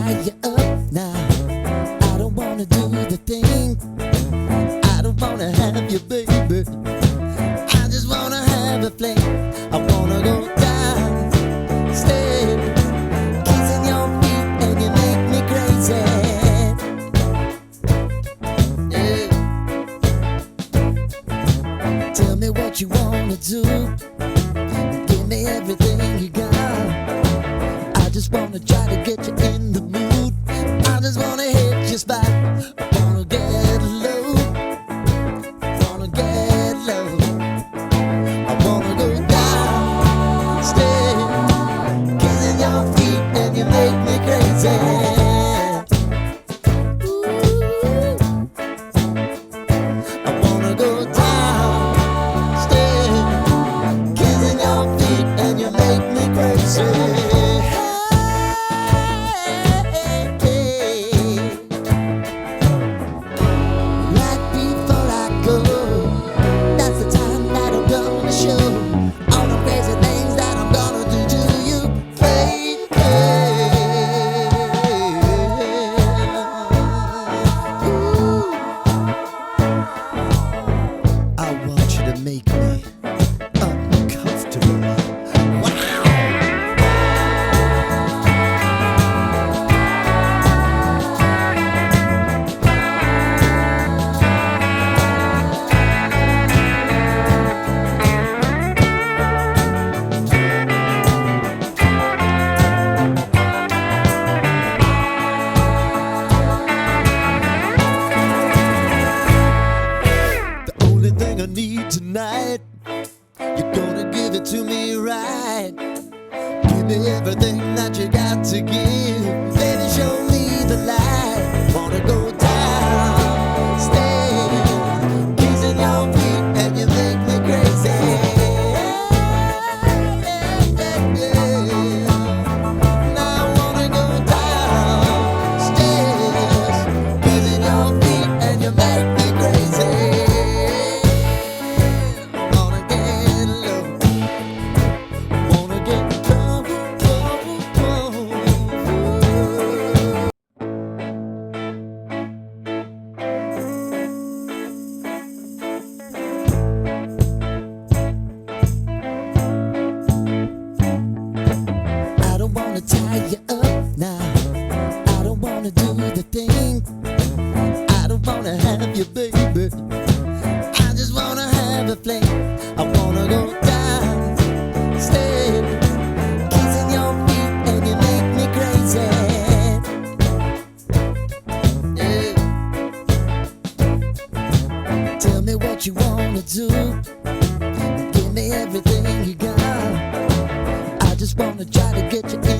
tie you up now. I don't wanna do the thing. I don't wanna have you, baby. I just wanna have a fling. I wanna go down, stay, kissing your feet, and you make me crazy. Yeah. Tell me what you wanna do. Give me everything you got. I just wanna try to get you in the mood. I just wanna hit your spot. I wanna get low, wanna get low. I wanna go down, stay, kissing your feet, and you make me crazy. I wanna go down, stay, kissing your feet, and you make me crazy. Right before I go, that's the time that I'm gonna show all the crazy things that I'm gonna do to you, baby. Ooh. I want you to make me uncomfortable. The only thing I need tonight, you're gonna give it to me right. Give me everything that you got to give. Baby, show me the light. Wanna go down, stay, kissing your feet, and you make me crazy. Now I wanna go downstairs, kissing your feet, and you make me crazy. Wanna get low, wanna get I don't wanna tie you up now. I don't wanna do the thing. I don't wanna have you, baby. I just wanna have a fling. I wanna go down, stay, kissing your feet, and you make me crazy. Yeah. Tell me what you wanna do. Give me everything you got. I just wanna try to get you in